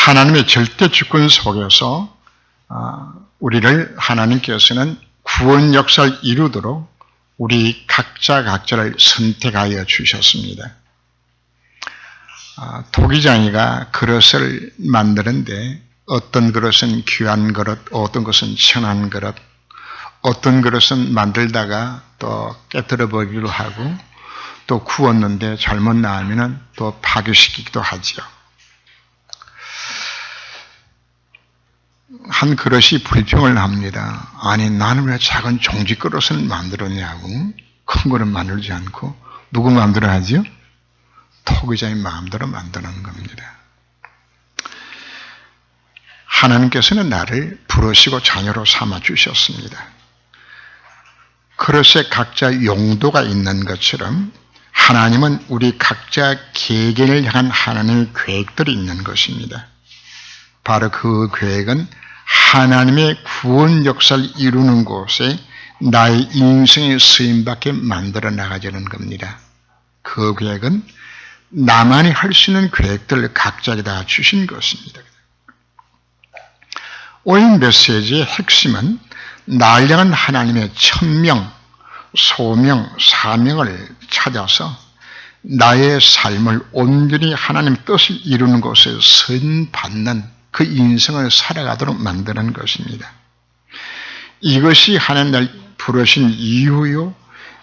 하나님의 절대 주권 속에서 우리를 하나님께서는 구원 역사를 이루도록 우리 각자를 선택하여 주셨습니다. 토기장이가 그릇을 만드는데 어떤 그릇은 귀한 그릇, 어떤 것은 천한 그릇, 어떤 그릇은 만들다가 또 깨뜨려 버리기도 하고 또 구웠는데 잘못 나오면 또 파괴시키기도 하지요. 한 그릇이 불평을 합니다. 아니 나는 왜 작은 종지 그릇을 만들었냐고. 큰 그릇 만들지 않고 누구 마음대로 하지요? 토기장의 마음대로 만드는 겁니다. 하나님께서는 나를 부르시고 자녀로 삼아 주셨습니다. 그릇에 각자 용도가 있는 것처럼 하나님은 우리 각자 개개인을 향한 하나님의 계획들이 있는 것입니다. 바로 그 계획은 하나님의 구원 역사를 이루는 곳에 나의 인생의 쓰임받게 만들어 나가자는 겁니다. 그 계획은 나만이 할 수 있는 계획들을 각자에게 다 주신 것입니다. 오늘 메시지의 핵심은 나를 향한 하나님의 천명, 소명, 사명을 찾아서 나의 삶을 온전히 하나님 뜻을 이루는 곳에 선받는 그 인생을 살아가도록 만드는 것입니다. 이것이 하나님 날 부르신 이유요,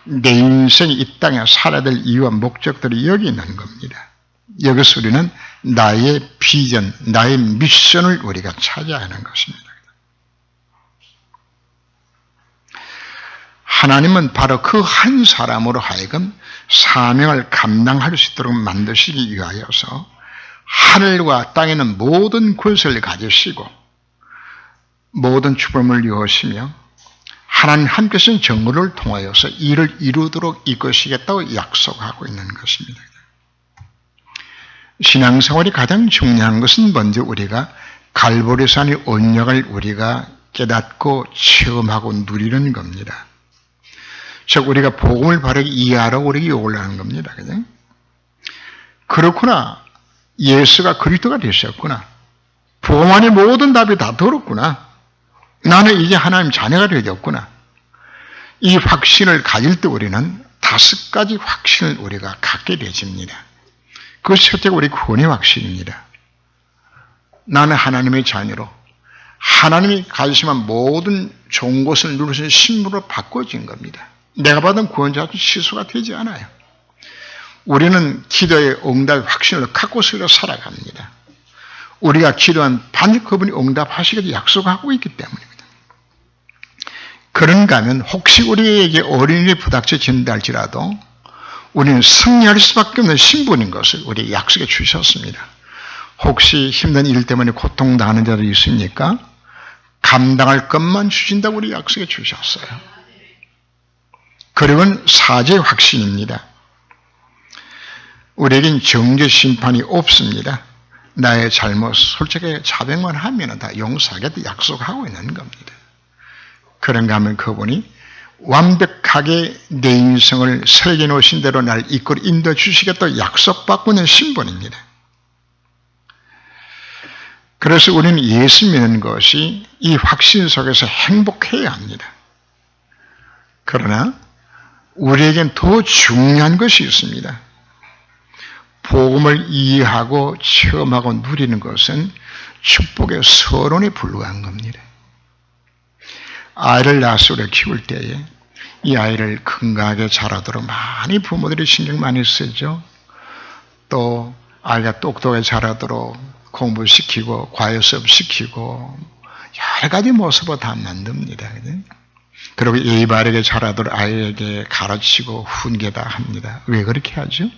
내 인생이 이 땅에 살아야 될 이유와 목적들이 여기 있는 겁니다. 여기서 우리는 나의 비전, 나의 미션을 우리가 찾아야 하는 것입니다. 하나님은 바로 그 한 사람으로 하여금 사명을 감당할 수 있도록 만드시기 위하여서 하늘과 땅에는 모든 권세를 가지시고 모든 축복을 이루시며 하나님 함께하신 정의를 통하여서 이를 이루도록 이끄시겠다고 약속하고 있는 것입니다. 신앙생활이 가장 중요한 것은 먼저 우리가 갈보리산의 언약을 우리가 깨닫고 체험하고 누리는 겁니다. 즉 우리가 복음을 바르게 이해하라고 우리에게 요구를 하는 겁니다. 그죠? 그렇구나. 예수가 그리스도가 되셨구나. 복음 안에 모든 답이 다 들었구나. 나는 이제 하나님 자녀가 되었구나. 이 확신을 가질 때 우리는 5가지 확신을 우리가 갖게 되집니다. 그것이 첫째가 우리 구원의 확신입니다. 나는 하나님의 자녀로 하나님이 가지시면 모든 좋은 것을 누리신 신분으로 바꿔진 겁니다. 내가 받은 구원 자체는 취소가 되지 않아요. 우리는 기도의 응답의 확신을 갖고서 살아갑니다. 우리가 기도한 반드시 그분이 응답하시기를 약속하고 있기 때문입니다. 그런가 하면 혹시 우리에게 어린이에 부닥쳐진다 할지라도 우리는 승리할 수밖에 없는 신분인 것을 우리에게 약속해 주셨습니다. 혹시 힘든 일 때문에 고통당하는 자도 있습니까? 감당할 것만 주신다고 우리 약속해 주셨어요. 그리고는 사죄의 확신입니다. 우리에겐 정죄 심판이 없습니다. 나의 잘못 솔직하게 자백만 하면 다 용서하겠다 약속하고 있는 겁니다. 그런가 하면 그분이 완벽하게 내 인생을 설계 놓으신 대로 날 이끌어 인도해 주시겠다고 약속받고 있는 신분입니다. 그래서 우리는 예수 믿는 것이 이 확신 속에서 행복해야 합니다. 그러나 우리에겐 더 중요한 것이 있습니다. 복음을 이해하고 체험하고 누리는 것은 축복의 서론에 불과한 겁니다. 아이를 낳아서 우리가 키울 때에 이 아이를 건강하게 자라도록 많이 부모들이 신경 많이 쓰죠. 또 아이가 똑똑하게 자라도록 공부시키고 과외 수업시키고 여러 가지 모습을 다 만듭니다. 그리고 예의 바르게 자라도록 아이에게 가르치고 훈계다 합니다. 왜 그렇게 하죠?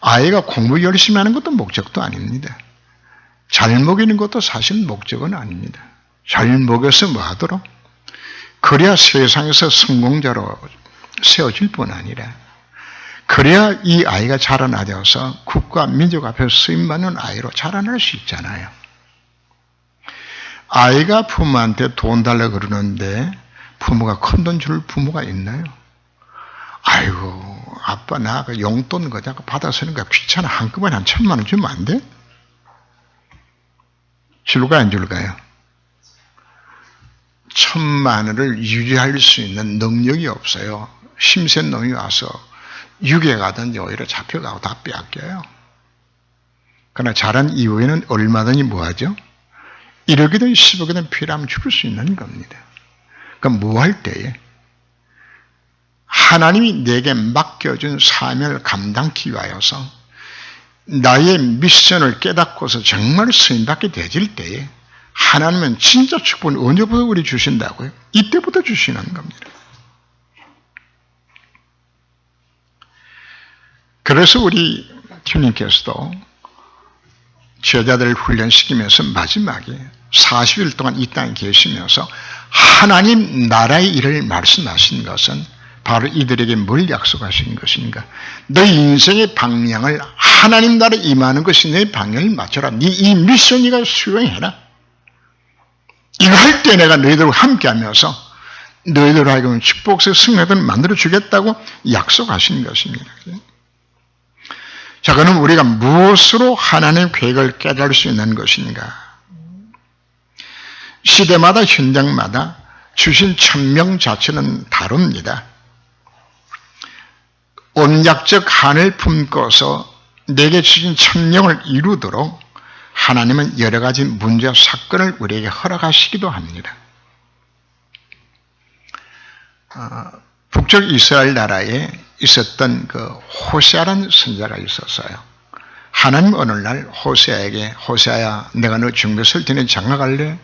아이가 공부 열심히 하는 것도 목적도 아닙니다. 잘 먹이는 것도 사실 목적은 아닙니다. 잘 먹여서 뭐 하도록? 그래야 세상에서 성공자로 세워질 뿐 아니라 그래야 이 아이가 자라나져서 국가 민족 앞에서 쓰임받는 아이로 자라날 수 있잖아요. 아이가 부모한테 돈 달라 그러는데 부모가 큰돈 줄 부모가 있나요? 아이고 아빠 나 용돈 그냥 받아서는 귀찮아 한꺼번에 한 1,000만 원 주면 안 돼? 줄까요, 안 줄까요? 천만원을 유지할 수 있는 능력이 없어요. 심센 놈이 와서 육에 가든지 오히려 잡혀가고 다 빼앗겨요. 그러나 잘한 이후에는 얼마든지 뭐하죠? 1억이든 10억이든 필요하면 줄 수 있는 겁니다. 그럼 뭐 할 때에 하나님이 내게 맡겨준 사명을 감당하기 위하여서 나의 미션을 깨닫고서 정말 쓰임받게 되질 때에 하나님은 진짜 축복을 언제부터 우리 주신다고요? 이때부터 주시는 겁니다. 그래서 우리 주님께서도 제자들을 훈련시키면서 마지막에 40일 동안 이 땅에 계시면서 하나님 나라의 일을 말씀하신 것은 바로 이들에게 뭘 약속하신 것인가? 너희 인생의 방향을 하나님 나라에 임하는 것이 내 방향을 맞춰라. 네 이 미션 네가 수행해라. 이거 할 때 내가 너희들과 함께하면서 너희들 하여금 축복의 승리를 만들어주겠다고 약속하신 것입니다. 자, 그럼 우리가 무엇으로 하나님의 계획을 깨달을 수 있는 것인가? 시대마다 현장마다 주신 천명 자체는 다릅니다. 언약적 한을 품고서 내게 주신 천명을 이루도록 하나님은 여러 가지 문제와 사건을 우리에게 허락하시기도 합니다. 북쪽 이스라엘 나라에 있었던 그 호세아라는 선자가 있었어요. 하나님 어느 날 호세아에게 호세아야 내가 너 중매 설 테니 장가갈래?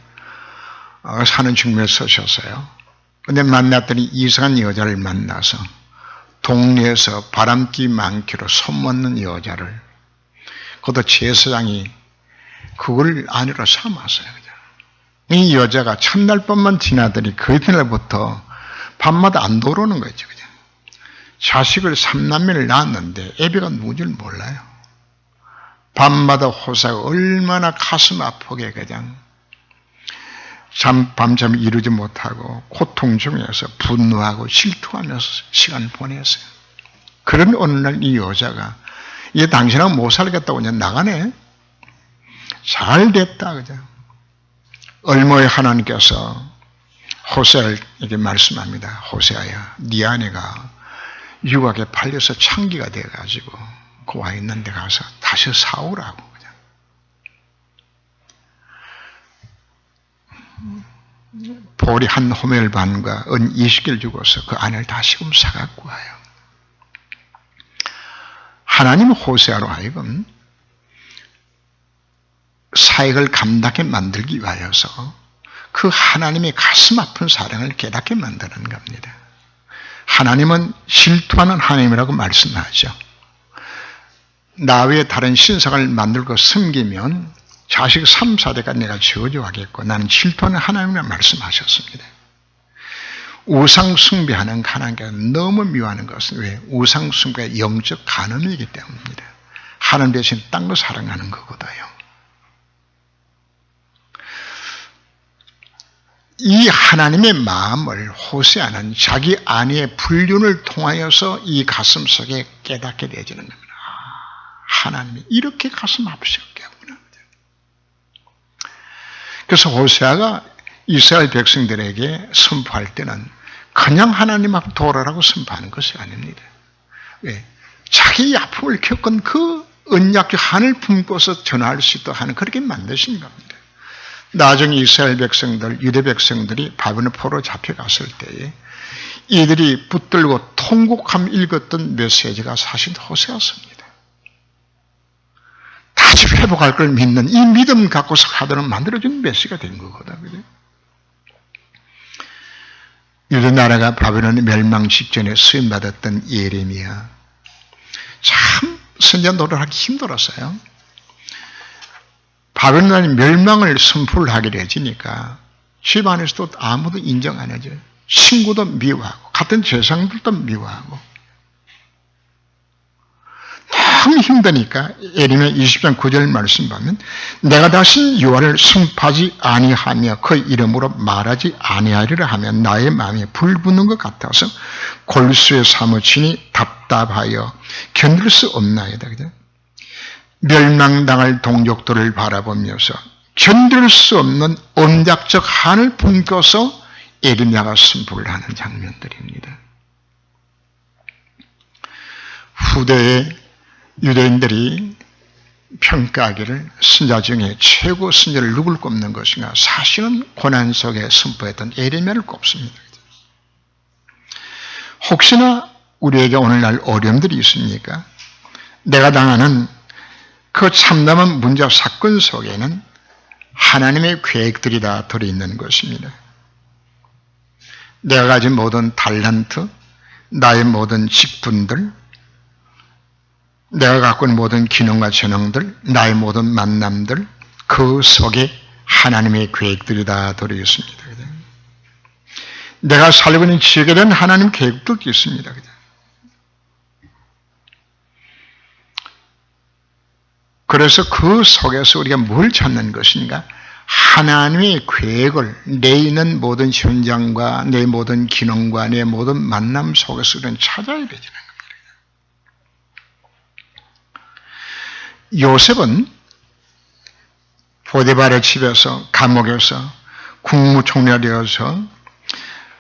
사는 중매에 서셨어요. 근데 만났더니 이상한 여자를 만나서 동네에서 바람기 많기로 손먹는 여자를 그것도 제사장이 그걸 아내로 삼았어요. 이 여자가 첫날 밤만 지나더니 그 이튿날부터 밤마다 안 들어오는 거죠. 그냥. 자식을 3남매를 낳았는데 애비가 누군지 몰라요. 밤마다 호사가 얼마나 가슴 아프게 그냥 밤잠을 이루지 못하고 고통 중에서 분노하고 질투하면서 시간을 보냈어요. 그런 어느 날 이 여자가 얘 당신하고 못 살겠다고 그냥 나가네. 잘 됐다 그죠. 얼마에 하나님께서 호세아에게 말씀합니다. 호세아야, 네 아내가 유학에 팔려서 창기가 돼가지고 그 와 있는 데 가서 다시 사오라고. 보리 한 호멜 반과 은 20개를 주고서 그 아내를 다시금 사갖고 와요. 하나님은 호세아로 하여금 사역을 감당하게 만들기 위하여서 그 하나님의 가슴 아픈 사랑을 깨닫게 만드는 겁니다. 하나님은 질투하는 하나님이라고 말씀하죠. 나 외에 다른 신상을 만들고 섬기면 자식 3, 4대가 내가 저주하겠고 나는 질투하는 하나님이라고 말씀하셨습니다. 우상 숭배하는 하나님께서 너무 미워하는 것은 왜? 우상 숭배가 영적 간음이기 때문입니다. 하나님 대신 딴 거 사랑하는 거거든요. 이 하나님의 마음을 호세아는 자기 아내의 불륜을 통하여서 이 가슴 속에 깨닫게 되어지는 겁니다. 하나님이 이렇게 가슴 아프셨게 하구나. 그래서 호세아가 이스라엘 백성들에게 선포할 때는 그냥 하나님 앞에 돌아라고 선포하는 것이 아닙니다. 왜? 자기 아픔을 겪은 그 언약의 한을 품고서 전할 수 있도록 하는 그렇게 만드신 겁니다. 나중에 이스라엘 백성들, 유대 백성들이 바벨론 포로 잡혀갔을 때에 이들이 붙들고 통곡하며 읽었던 메시지가 사실 호세아서입니다. 다시 회복할 걸 믿는 이 믿음 갖고서 하도록 만들어준 메시지가 된 거거든요. 유대 나라가 바벨론의 멸망 직전에 수임받았던 예레미야. 참 선지자 노릇하기 힘들었어요. 바벨론이 멸망을 선포를 하게 되지니까 집안에서도 아무도 인정 안 해줘요. 친구도 미워하고 같은 제사장들도 미워하고 너무 힘드니까 예레미야 20장 9절 말씀 보면 내가 다시 여호와를 승파하지 아니하며 그 이름으로 말하지 아니하리라 하면 나의 마음에 불붙는 것 같아서 골수에 사무치니 답답하여 견딜 수 없나이다. 멸망당할 동족들을 바라보면서 견딜 수 없는 언약적 한을 품고서 에르미야가 선포를 하는 장면들입니다. 후대의 유대인들이 평가하기를 선자 중에 최고 선자를 누굴 꼽는 것인가? 사실은 고난 속에 선포했던 에레미야를 꼽습니다. 혹시나 우리에게 오늘날 어려움들이 있습니까? 내가 당하는 그 참담한 문제와 사건 속에는 하나님의 계획들이 다 들어있는 것입니다. 내가 가진 모든 달란트, 나의 모든 직분들, 내가 갖고 있는 모든 기능과 재능들, 나의 모든 만남들, 그 속에 하나님의 계획들이 다 들어있습니다. 내가 살고 있는 지역에 대한 하나님 계획들도 있습니다. 그래서 그 속에서 우리가 뭘 찾는 것인가? 하나님의 계획을 내 있는 모든 현장과 내 모든 기능과 내 모든 만남 속에서 우리는 찾아야 되는 겁니다. 요셉은 보디발의 집에서 감옥에서 국무총리가 되어서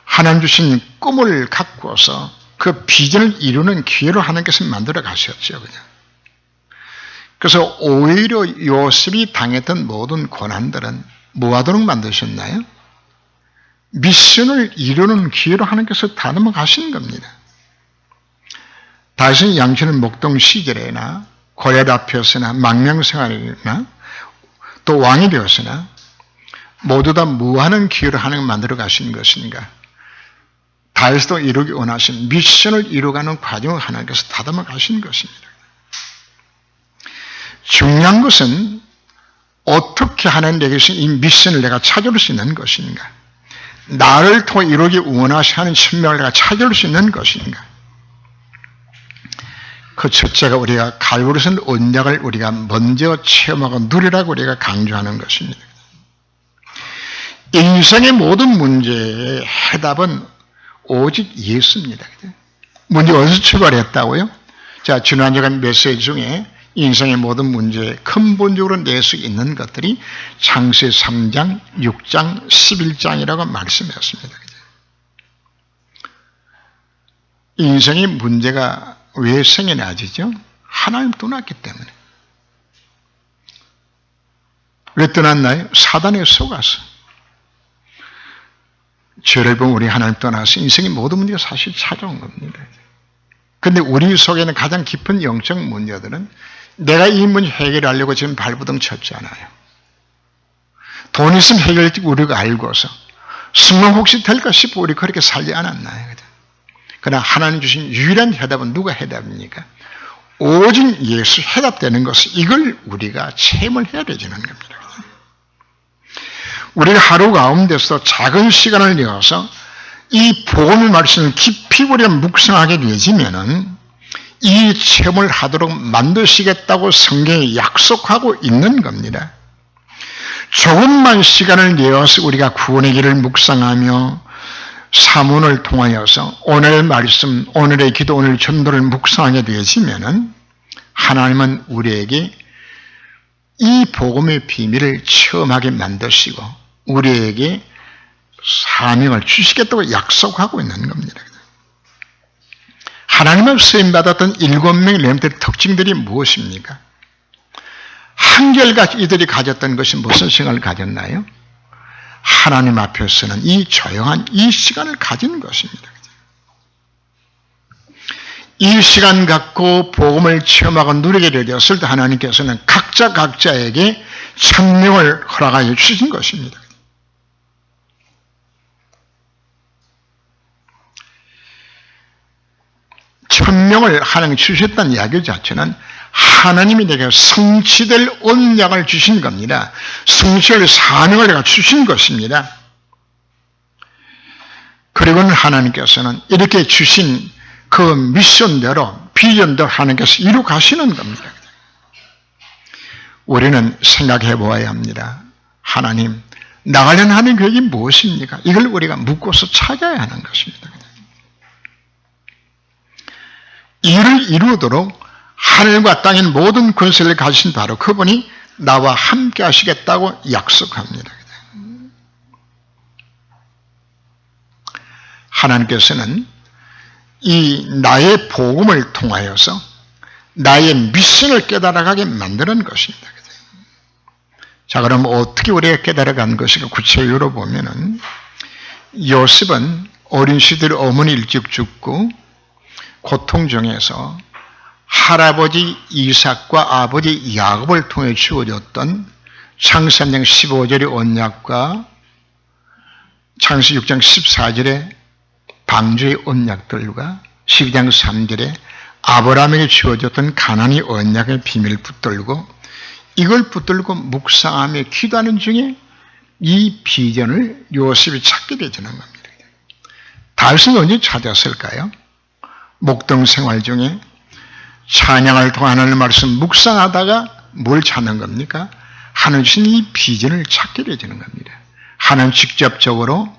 하나님 주신 꿈을 갖고서 그 비전을 이루는 기회로 하나님께서 만들어 가셨죠. 그래서 오히려 요셉이 당했던 모든 고난들은 뭐하도록 만드셨나요? 미션을 이루는 기회로 하나님께서 다듬어 가시는 겁니다. 다윗은 양치는 목동 시절에나 고렙 앞에서나 망명생활이나 또 왕이 되었으나 모두 다 무하는 기회로 하나님 만들어 가시는 것인가? 다윗도 이루기 원하신 미션을 이루어가는 과정을 하나님께서 다듬어 가시는 것입니다. 중요한 것은 어떻게 하나님 내게서 이 미션을 내가 찾아올 수 있는 것인가? 나를 통해 이루기 원하시는 천명을 내가 찾아올 수 있는 것인가? 그 첫째가 우리가 갈보리선 언약을 우리가 먼저 체험하고 누리라고 우리가 강조하는 것입니다. 인생의 모든 문제의 해답은 오직 예수입니다. 문제 어디서 출발했다고요? 자, 지난주에 메시지 중에 인생의 모든 문제에 근본적으로 낼 수 있는 것들이 창세 3장, 6장, 11장이라고 말씀했습니다. 인생의 문제가 왜 생겨나지죠? 하나님 떠났기 때문에. 왜 떠났나요? 사단에 속아서. 죄를 보면 우리 하나님 떠나서 인생의 모든 문제가 사실 찾아온 겁니다. 그런데 우리 속에는 가장 깊은 영적 문제들은 내가 이 문제 해결하려고 지금 발부둥 쳤잖아요. 돈 있으면 해결할지 우리가 알고서 승만 혹시 될까 싶어 우리 그렇게 살지 않았나요? 그러나 하나님 주신 유일한 해답은 누가 해답입니까? 오직 예수 해답되는 것은 이걸 우리가 체험을 해야 되는 겁니다. 우리가 하루 가운데서 작은 시간을 내어서 이 복음의 말씀을 깊이 우리가 묵상하게 되지면은 이 체험을 하도록 만드시겠다고 성경에 약속하고 있는 겁니다. 조금만 시간을 내어서 우리가 구원의 길을 묵상하며 사문을 통하여서 오늘의 말씀, 오늘의 기도, 오늘 전도를 묵상하게 되어지면은 하나님은 우리에게 이 복음의 비밀을 체험하게 만드시고 우리에게 사명을 주시겠다고 약속하고 있는 겁니다. 하나님의 쓰임받았던 7명의 렘넌트의 특징들이 무엇입니까? 한결같이 이들이 가졌던 것이 무슨 생각을 가졌나요? 하나님 앞에서는 이 조용한 이 시간을 가진 것입니다. 이 시간 갖고 복음을 체험하고 누리게 되었을 때 하나님께서는 각자에게 천명을 허락하여 주신 것입니다. 천명을 하나님 주셨다는 이야기 자체는 하나님이 내게 성취될 언약을 주신 겁니다. 성취할 사명을 내가 주신 것입니다. 그리고는 하나님께서는 이렇게 주신 그 미션대로 비전대로 하나님께서 이루 가시는 겁니다. 우리는 생각해 보아야 합니다. 하나님, 나가려는 하나님 계획이 무엇입니까? 이걸 우리가 묻고서 찾아야 하는 것입니다. 이를 이루도록 하늘과 땅의 모든 권세를 가지신 바로 그분이 나와 함께 하시겠다고 약속합니다. 하나님께서는 이 나의 복음을 통하여서 나의 미션을 깨달아가게 만드는 것입니다. 자, 그럼 어떻게 우리가 깨달아간 것인가 구체적으로 보면은, 요셉은 어린 시절 어머니 일찍 죽고 고통 중에서 할아버지 이삭과 아버지 야곱을 통해 주어졌던 창세기 3장 15절의 언약과 창세기 6장 14절의 방주의 언약들과 12장 3절에 아브라함에게 주어졌던 가나안의 언약의 비밀을 붙들고 이걸 붙들고 묵상하며 기도하는 중에 이 비전을 요셉이 찾게 되지는 겁니다. 다윗은 언제 찾았을까요? 목동 생활 중에 찬양을 통해 하나님의 말씀 묵상하다가 뭘 찾는 겁니까? 하나님 주신 이 비전을 찾게 되지는 겁니다. 하나님 직접적으로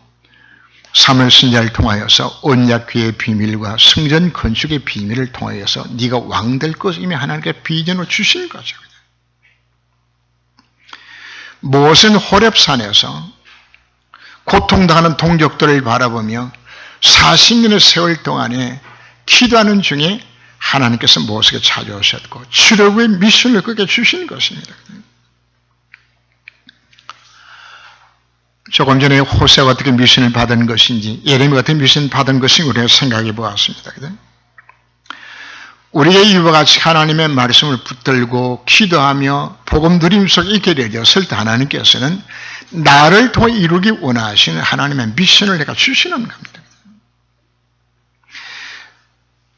사무엘 선지자를 통하여서 언약궤의 비밀과 성전 건축의 비밀을 통하여서 네가 왕 될 것임에 하나님께 비전을 주신 거죠. 모세는 호렙산에서 고통당하는 동족들을 바라보며 40년의 세월 동안에 기도하는 중에 하나님께서 모세에게 찾아오셨고 출애굽의 미션을 그에게 주신 것입니다. 조금 전에 호세가 어떻게 미션을 받은 것인지, 예레미야가 어떻게 미션을 받은 것인지 우리가 생각해 보았습니다. 우리가 이와 같이 하나님의 말씀을 붙들고 기도하며 복음 누림 속에 있게 되었을 때 하나님께서는 나를 통해 이루기 원하시는 하나님의 미션을 내가 주시는 겁니다.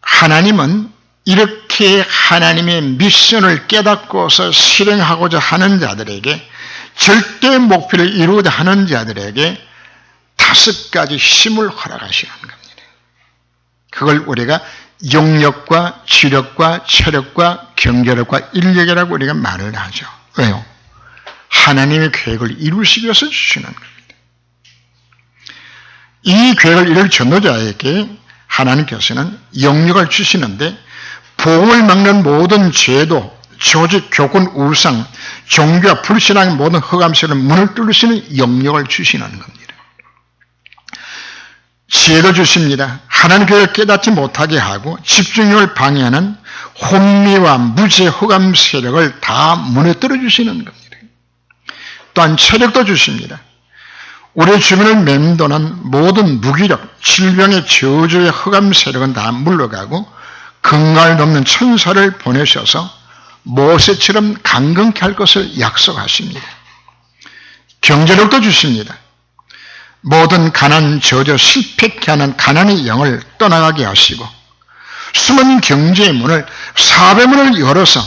하나님은 이렇게 하나님의 미션을 깨닫고서 실행하고자 하는 자들에게, 절대 목표를 이루고자 하는 자들에게 5가지 힘을 허락하시는 겁니다. 그걸 우리가 영력과 지력과 체력과 경제력과 인력이라고 우리가 말을 하죠. 왜요? 하나님의 계획을 이루시기 위해서 주시는 겁니다. 이 계획을 이룰 전도자에게 하나님께서는 영역을 주시는데, 복음을 막는 모든 제도, 조직, 교권, 우상, 종교와 불신앙의 모든 흑암세를 문을 뚫으시는 영역을 주시는 겁니다. 지혜도 주십니다. 하나님께서 깨닫지 못하게 하고 집중력을 방해하는 혼미와 무지의 흑암 세력을 다 무너뜨려 주시는 겁니다. 또한 체력도 주십니다. 우리 주변을 맴도는 모든 무기력, 질병의 저주의 흑암 세력은 다 물러가고 건강을 돕는 천사를 보내셔서 모세처럼 강건케 할 것을 약속하십니다. 경제력도 주십니다. 모든 가난, 저주, 실패케 하는 가난의 영을 떠나가게 하시고 숨은 경제의 문을, 사업의 문을 열어서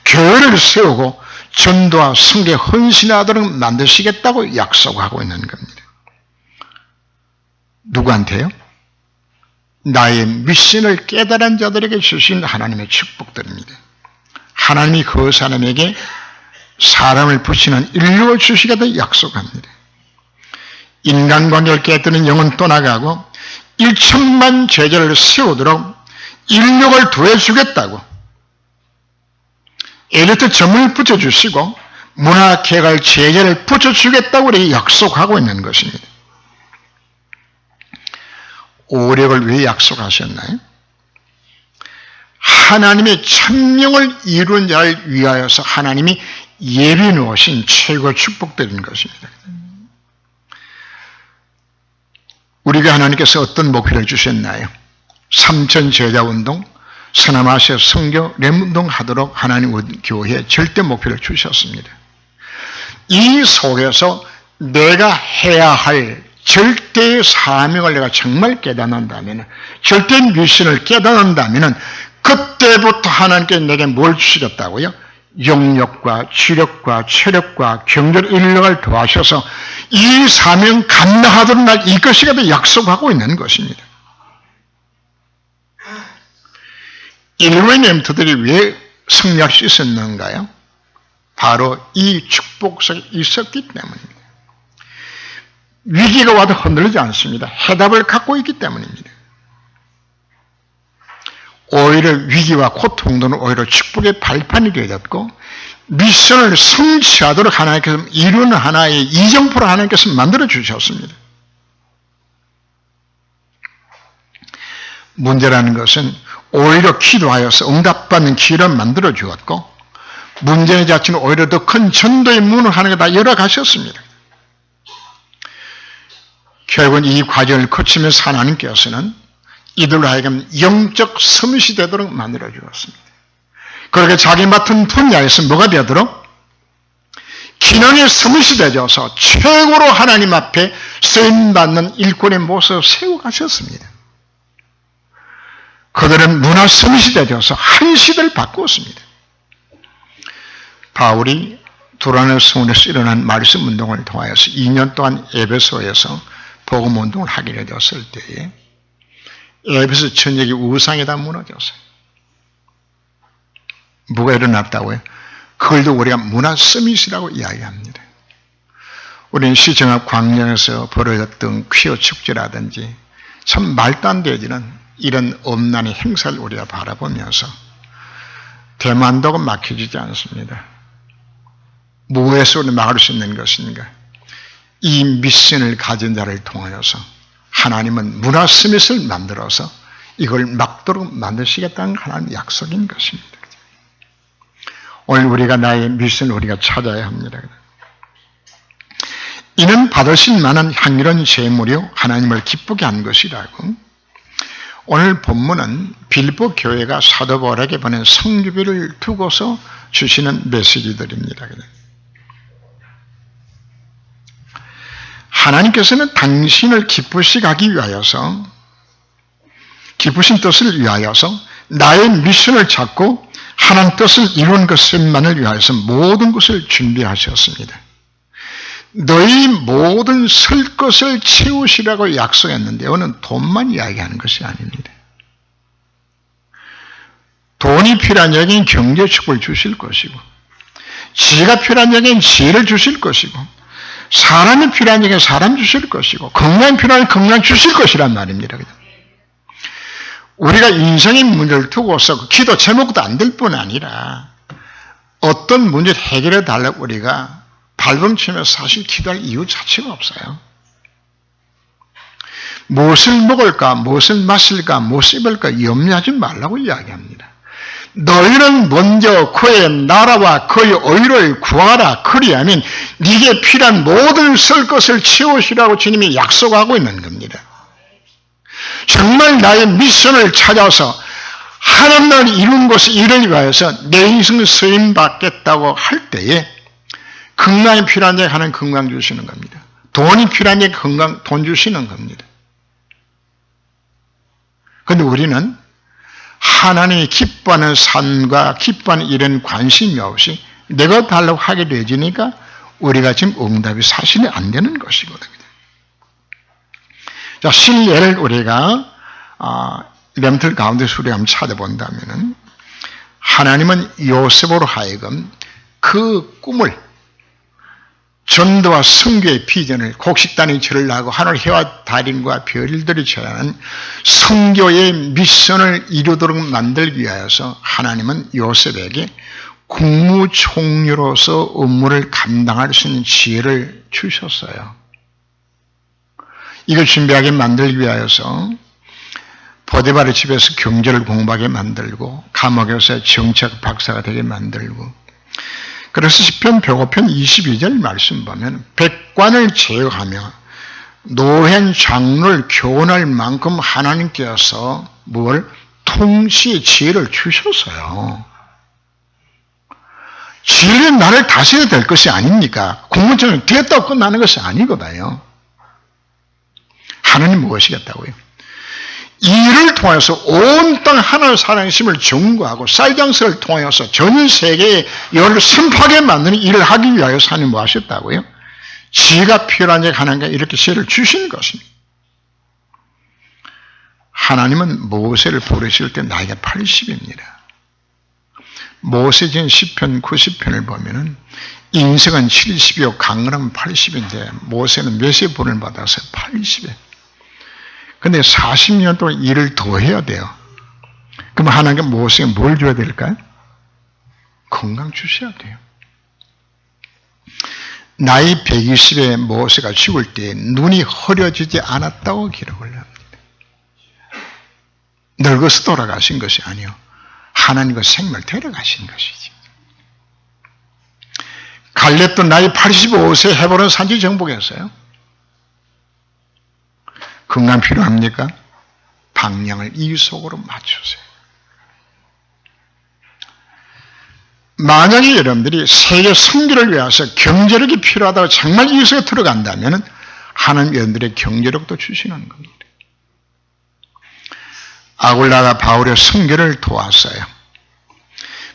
교회를 세우고 전도와 성교에 헌신하도록 만드시겠다고 약속하고 있는 겁니다. 누구한테요? 나의 미션을 깨달은 자들에게 주신 하나님의 축복들입니다. 하나님이 그 사람에게 사람을 붙이는 인력을 주시겠다고 약속합니다. 인간관계를 깨뜨리는 영은 떠나가고 1천만 제자를 세우도록 인력을 더해주겠다고, 엘리트 전문을 붙여주시고 문화개발 제자를 붙여주겠다고 우리에게 약속하고 있는 것입니다. 오력을 왜 약속하셨나요? 하나님의 천명을 이룬 자를 위하여서 하나님이 예비 놓으신 최고의 축복들인 것입니다. 우리가 하나님께서 어떤 목표를 주셨나요? 3천 제자운동, 서남아시아 선교, 렘운동 하도록 하나님 교회에 절대 목표를 주셨습니다. 이 속에서 내가 해야 할 절대 사명을 내가 정말 깨닫는다면, 절대 미션을 깨닫는다면 그때부터 하나님께 내게 뭘 주시겠다고요? 영력과 지력과 체력과 경제력, 인력을 더하셔서 이 사명 감당하도록 날 이것이겠다 약속하고 있는 것입니다. 인류의 렘터들이 왜 승리할 수 있었는가요? 바로 이 축복 속에 있었기 때문입니다. 위기가 와도 흔들리지 않습니다. 해답을 갖고 있기 때문입니다. 오히려 위기와 고통도는 오히려 축복의 발판이 되어졌고, 미션을 성취하도록 하나님께서 이루는 하나의 이정표를 하나님께서 만들어 주셨습니다. 문제라는 것은 오히려 기도하여서 응답받는 기회를 만들어 주었고, 문제의 자체는 오히려 더 큰 전도의 문을 하나님께 다 열어가셨습니다. 결국은 이 과정을 거치면서 하나님께서는 이들로 하여금 영적 섬찟이 되도록 만들어 주었습니다. 그렇게 자기 맡은 분야에서 뭐가 되도록? 기능의 섬찟이 되어서 최고로 하나님 앞에 쓰임받는 일꾼의 모습을 세워가셨습니다. 그들은 문화 섬찟이 되어서 한 시대를 바꾸었습니다. 바울이 두라노 성원에서 일어난 말씀 운동을 통하여서 2년 동안 에베소에서 복음 운동을 하게 되었을 때에 에베소 전역이 우상에 다 무너졌어요. 뭐가 일어났다고요? 그걸도 우리가 문화 서밋이라고 이야기합니다. 우리는 시청앞 광장에서 벌어졌던 퀴어 축제라든지 참 말도 안 되지는 이런 엄난의 행사를 우리가 바라보면서 대만도가 막혀지지 않습니다. 무엇에서 우리 막을 수 있는 것인가? 이 미션을 가진 자를 통하여서 하나님은 문화 서밋을 만들어서 이걸 막도록 만드시겠다는 하나님의 약속인 것입니다. 오늘 우리가 나의 미션을 우리가 찾아야 합니다. 이는 받으실 만한 향기로운 제물이요 하나님을 기쁘게 한 것이라고. 오늘 본문은 빌보 교회가 사도 바울에게 보낸 성유비를 두고서 주시는 메시지들입니다. 하나님께서는 당신을 기쁘시게 하기 위하여서, 기쁘신 뜻을 위하여서 나의 미션을 찾고 하나님 뜻을 이루는 것만을 위하여서 모든 것을 준비하셨습니다. 너희 모든 설 것을 채우시라고 약속했는데 이거는 돈만 이야기하는 것이 아닙니다. 돈이 필요한 여기는 경제 축복을 주실 것이고, 지혜가 필요한 여기는 지혜를 주실 것이고, 사람이 필요한 여기는 사람 주실 것이고, 건강이 필요한 건강 주실 것이란 말입니다. 우리가 인생의 문제를 두고서 기도 제목도 안 될 뿐 아니라 어떤 문제를 해결해 달라고 우리가 발버둥치며 사실 기도할 이유 자체가 없어요. 무엇을 먹을까, 무엇을 마실까, 무엇을 입을까 염려하지 말라고 이야기합니다. 너희는 먼저 그의 나라와 그의 의를 구하라. 그리하면 네게 필요한 모든 설 것을 채우시라고 주님이 약속하고 있는 겁니다. 정말 나의 미션을 찾아서 하나님 나라를 이룬 것을 이루기 위해서 내 인생을 쓰임받겠다고 할 때에 건강이 필요한 자에게 하나님 건강 주시는 겁니다. 돈이 필요한 자에게 돈 주시는 겁니다. 그런데 우리는 하나님이 기뻐하는 삶과 기뻐하는 일은 관심이 없이 내가 달라고 하게 되지니까 우리가 지금 응답이 사실이 안 되는 것이거든요. 자, 실례를 우리가 렘틀 가운데서 우리가 한번 찾아본다면은 하나님은 요셉으로 하여금 그 꿈을, 전도와 선교의 비전을, 곡식단이 절을 하고 하늘 해와 달인과 별들이 절하는 선교의 미션을 이루도록 만들기 위하여서 하나님은 요셉에게 국무총리로서 업무를 감당할 수 있는 지혜를 주셨어요. 이걸 준비하게 만들기 위하여서 보디발의 집에서 경제를 공부하게 만들고 감옥에서 정책 박사가 되게 만들고, 그래서 시편 105편 22절 말씀 보면 백관을 제어하며 노현 장로를 교훈할 만큼 하나님께서 뭘? 통치의 지혜를 주셨어요. 지혜는 나를 다스려야 될 것이 아닙니까? 공무원처럼 되었다고 끝나는 것이 아니거든요. 하나님 무엇이겠다고요? 이를 통해서 온 땅 하나의 살아계심을 증거하고 쌀장서를 통해서 전 세계에 열을 선포하게 만드는 일을 하기 위하여서 하나님 뭐 하셨다고요? 지혜가 필요한 자에게 하나님께 이렇게 지혜를 주신 것입니다. 하나님은 모세를 부르실 때 나이가 80입니다. 모세전 10편 90편을 보면은 인생은 70이요 강건하면 80인데 모세는 몇세 분을 받아서 80에. 근데 40년 동안 일을 더 해야 돼요. 그럼 하나님께 모세에 뭘 줘야 될까요? 건강 주셔야 돼요. 나이 120에 모세가 죽을 때 눈이 흐려지지 않았다고 기록을 합니다. 늙어서 돌아가신 것이 아니요, 하나님과 생명을 데려가신 것이지. 갈렙도 나이 85세 헤브론 산지 정복했어요. 건강 필요합니까? 방향을 이속으로 맞추세요. 만약에 여러분들이 세계 선교를 위해서 경제력이 필요하다고 정말 이속에 들어간다면 하나님 여러분들의 경제력도 주시는 겁니다. 아굴라가 바울의 선교를 도왔어요.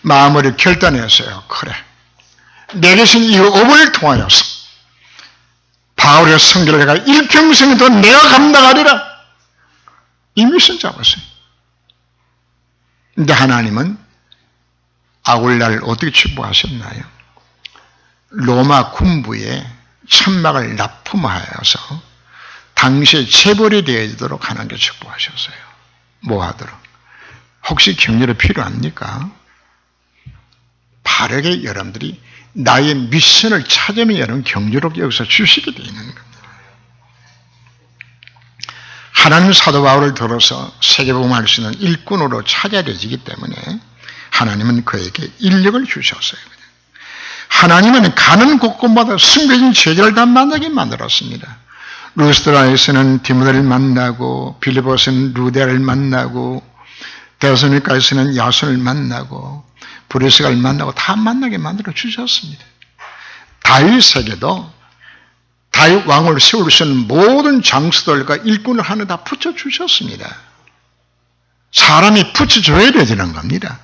마음을 결단했어요. 그래, 내 계신 이 업을 통하여서 바울의 선교를 내가 일평생도 내가 감당하리라, 이 미션 잡았어요. 근데 하나님은 아굴라를 어떻게 축복하셨나요? 로마 군부에 천막을 납품하여서 당시에 체벌이 되어지도록 하나님께 축복하셨어요. 뭐 하도록? 혹시 경제력 필요합니까? 바르게 여러분들이 나의 미션을 찾으면 여러분 경제력 여기서 주시게 되어 있는 겁니다. 하나님 사도 바울을 들어서 세계복음할 수 있는 일꾼으로 찾아내지기 때문에 하나님은 그에게 인력을 주셨어요. 하나님은 가는 곳곳마다 숨겨진 제자를 다 만나게 만들었습니다. 루스드라에서는 디모데를 만나고, 빌립보에서는 루데를 만나고, 데살로니가에서는 야손을 만나고, 브리스가를 만나고 다 만나게 만들어 주셨습니다. 다윗에게도 다윗 왕을 세울 수 있는 모든 장수들과 일꾼을 하나 다 붙여주셨습니다. 사람이 붙여줘야 되는 겁니다.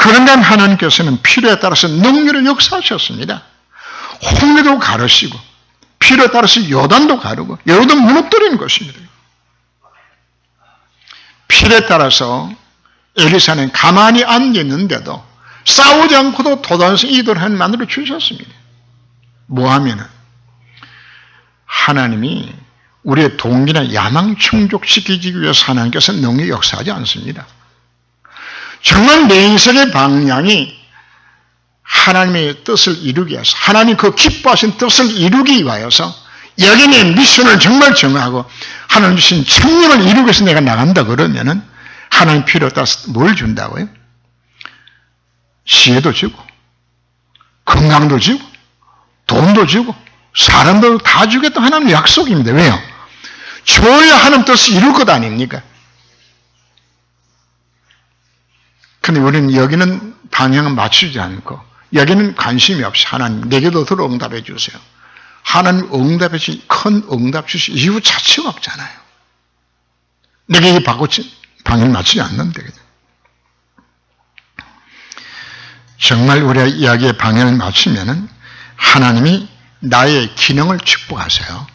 그런가 하나님께서는 필요에 따라서 능력을 역사하셨습니다. 홍해도 가르시고 필요에 따라서 요단도 가르고 여기도 무너뜨리는 것입니다. 필요에 따라서 엘리사는 가만히 앉아있는데도 싸우지 않고도 도단에서 이들을 만들어 주셨습니다. 뭐하면은 하나님이 우리의 동기나 야망 충족시키기 위해서 하나님께서 능히 역사하지 않습니다. 정말 내 인생의 방향이 하나님의 뜻을 이루기 위해서, 하나님 그 기뻐하신 뜻을 이루기 위하여서 여기 내 미션을 정말 정하고 하나님 주신 청년을 이루기 위해서 내가 나간다 그러면은 하나님 필요에 따라서 뭘 준다고요? 지혜도 주고 건강도 주고 돈도 주고 사람도 다 주겠다 하나님의 약속입니다. 왜요? 줘야 하나님 뜻을 이룰 것 아닙니까? 근데 우리는 여기는 방향을 맞추지 않고 여기는 관심이 없이 하나님 내게도 들어 응답해 주세요. 하나님 응답해 주신 큰 응답 주신 이유 자체가 없잖아요. 내게 이 방향을 맞추지 않는데. 정말 우리가 이야기의 방향을 맞추면은 하나님이 나의 기능을 축복하세요.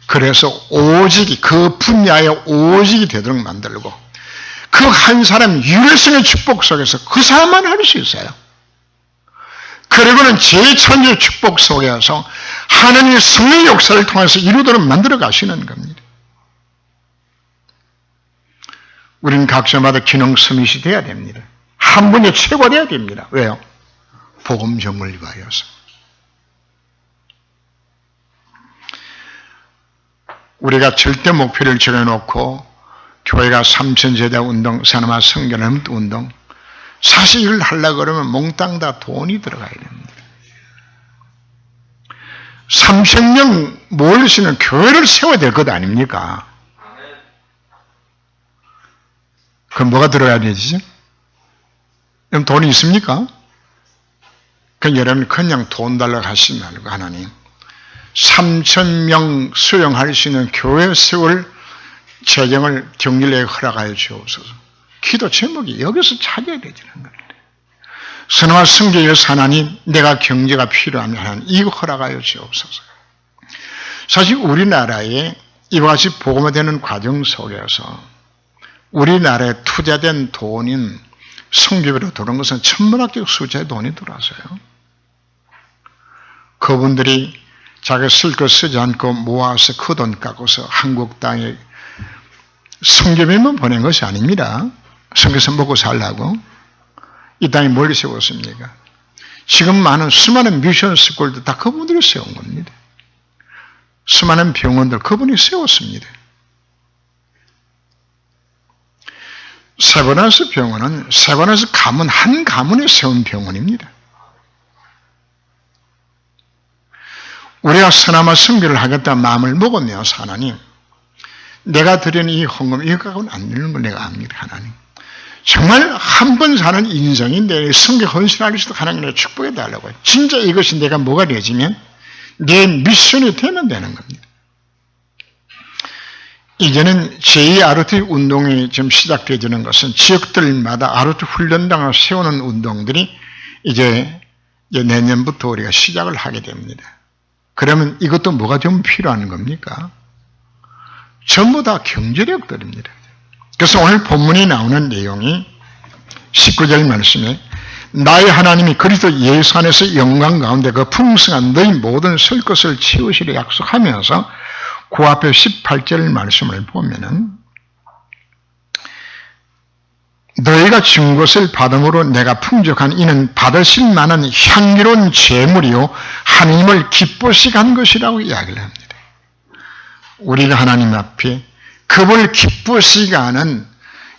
그래서 오직이 그 분야의 오직이 되도록 만들고 그 한 사람 유일성의 축복 속에서 그 사람만 할 수 있어요. 그리고는 제 천지의 축복 속에서 하나님의 성의 역사를 통해서 이루도록 만들어 가시는 겁니다. 우리는 각자마다 기능 서밋이 돼야 됩니다. 한 분이 최고돼야 됩니다. 왜요? 복음 전문을 위하여서. 우리가 절대 목표를 정해놓고 교회가 3000제자 운동, 사나마 성견 운동, 사실 이걸 하려고 그러면 몽땅 다 돈이 들어가야 됩니다. 3000명 모일 수 있는 교회를 세워야 될 것 아닙니까? 그럼 뭐가 들어가야 되지? 그럼 돈이 있습니까? 그럼 여러분 그냥 돈 달라고 하시지 말고 하나님 3000명 수용할 수 있는 교회 세울 재정을 경률내에 허락하여 주옵소서. 기도 제목이 여기서 찾아야 되는 겁니다. 선화와 성경에서 하나님 내가 경제가 필요하면 하나님 이거 허락하여 주옵소서. 사실 우리나라에 이와 같이 복음화되는 과정 속에서 우리나라에 투자된 돈인 성교비로 들어온 것은 천문학적 숫자의 돈이 들어왔어요. 그분들이 자기 쓸 거 쓰지 않고 모아서 그 돈 갖고서 한국 땅에 성경에만 보낸 것이 아닙니다. 성경에서 먹고 살라고. 이 땅에 뭘 세웠습니까? 지금 많은 수많은 미션 스쿨도 다 그분들이 세운 겁니다. 수많은 병원들 그분이 세웠습니다. 세브란스 병원은 세브란스 가문 한 가문에 세운 병원입니다. 우리가 서나마 선교를 하겠다는 마음을 먹으며 하나님, 내가 드리는 이 헌금 이거 갖고는 안 되는 걸 내가 압니다. 하나님, 정말 한 번 사는 인생인데 선교 헌신할 수 있도록 하나님의 축복해 달라고. 진짜 이것이 내가 뭐가 되어지면 내 미션이 되면 되는 겁니다. 이제는 제2ROT 운동이 지금 시작되어지는 것은 지역들마다 ROT 훈련당을 세우는 운동들이 이제 내년부터 우리가 시작을 하게 됩니다. 그러면 이것도 뭐가 좀 필요한 겁니까? 전부 다 경제력들입니다. 그래서 오늘 본문에 나오는 내용이 19절 말씀에 나의 하나님이 그리스도 예수 안에서 영광 가운데 그 풍성한 너희 모든 설 것을 채우시려 약속하면서 그 앞에 18절 말씀을 보면은 너희가 준 것을 받음으로 내가 풍족한 이는 받으실 만한 향기로운 제물이요 하나님을 기쁘시게 한 것이라고 이야기를 합니다. 우리가 하나님 앞에 그분을 기쁘시게 하는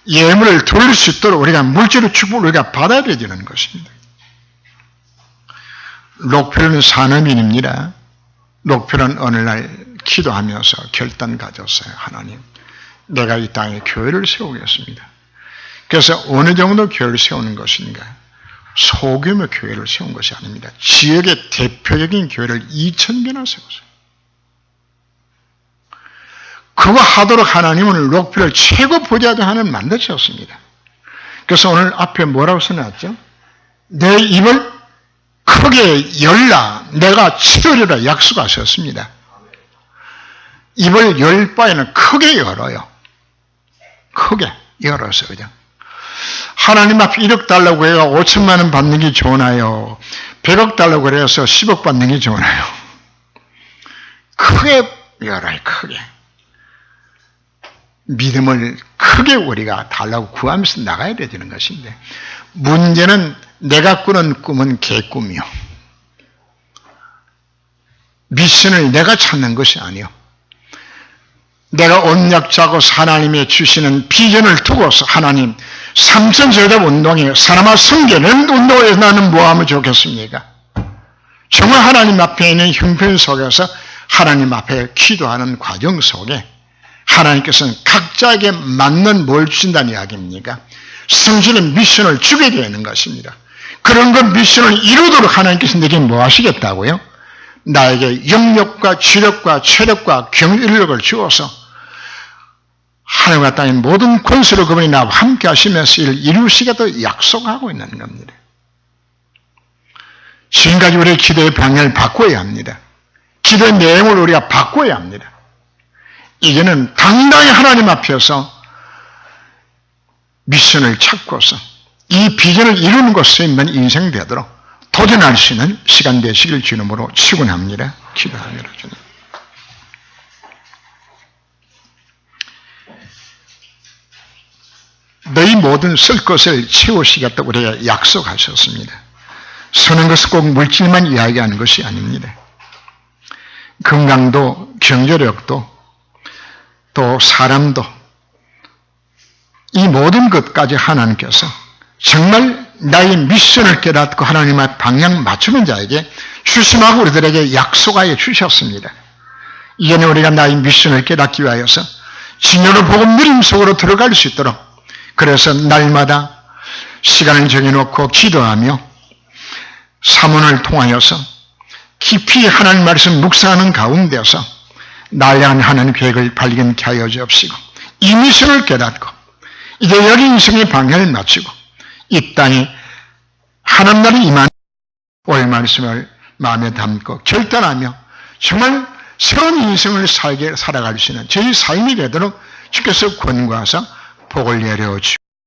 예물을 돌릴 수 있도록 우리가 물질의 축복을 우리가 받아야 되는 것입니다. 록필은 산업인입니다. 록필은 어느 날 기도하면서 결단 가졌어요. 하나님, 내가 이 땅에 교회를 세우겠습니다. 그래서 어느 정도 교회를 세우는 것인가? 소규모 교회를 세운 것이 아닙니다. 지역의 대표적인 교회를 2,000개나 세웠어요. 그거 하도록 하나님은 록필을 최고 부자도 하나님 만드셨습니다. 그래서 오늘 앞에 뭐라고 써놨죠? 내 입을 크게 열라 내가 치우리라 약속하셨습니다. 입을 열 바에는 크게 열어요. 크게 열어서 그냥. 하나님 앞에 1억 달라고 해서 5천만 원 받는 게 좋나요? 100억 달라고 해서 10억 받는 게 좋나요? 크게 열어요. 크게. 믿음을 크게 우리가 달라고 구하면서 나가야 되는 것인데, 문제는 내가 꾸는 꿈은 개꿈이요. 미션을 내가 찾는 것이 아니요. 내가 언약자고 하나님의 주시는 비전을 두고서 하나님, 삼천제답 운동에 사람아 성계는 운동에 나는 뭐 하면 좋겠습니까? 정말 하나님 앞에 있는 형편 속에서 하나님 앞에 기도하는 과정 속에 하나님께서는 각자에게 맞는 뭘 주신다는 이야기입니까? 성실의 미션을 주게 되는 것입니다. 그런 것 미션을 이루도록 하나님께서 내게 뭐 하시겠다고요? 나에게 영력과 지력과 체력과 경력을 주어서 하늘과 땅의 모든 권세로 그분이 나와 함께 하시면서 이를 이루시겠다고 약속하고 있는 겁니다. 지금까지 우리의 기도의 방향을 바꿔야 합니다. 기도의 내용을 우리가 바꿔야 합니다. 이제는 당당히 하나님 앞에서 미션을 찾고서 이 비전을 이루는 것에 있는 인생 되도록 도전할 수 있는 시간 되시길 주님으로 축원합니다. 기도합니다. 주님. 너희 모든 쓸 것을 채우시겠다고 우리가 약속하셨습니다. 쓰는 것은 꼭 물질만 이야기하는 것이 아닙니다. 건강도 경제력도 또 사람도 이 모든 것까지 하나님께서 정말 나의 미션을 깨닫고 하나님의 방향 맞추는 자에게 주심하고 우리들에게 약속하여 주셨습니다. 이제는 우리가 나의 미션을 깨닫기 위하여서 진노를 복음 누림 속으로 들어갈 수 있도록 그래서 날마다 시간을 정해놓고 기도하며 사문을 통하여서 깊이 하나님 말씀 묵상하는 가운데서 나를 향한 하나님 계획을 발견케 하여 주옵시고 이 미션을 깨닫고 이제 여기 인생의 방향을 맞추고 이 땅에 하나님 나라에 임하는 올 말씀을 마음에 담고 결단하며 정말 새로운 인생을 살아갈 수 있는 저희 삶이 되도록 주께서 권고하사 복을 내려주시옵소서.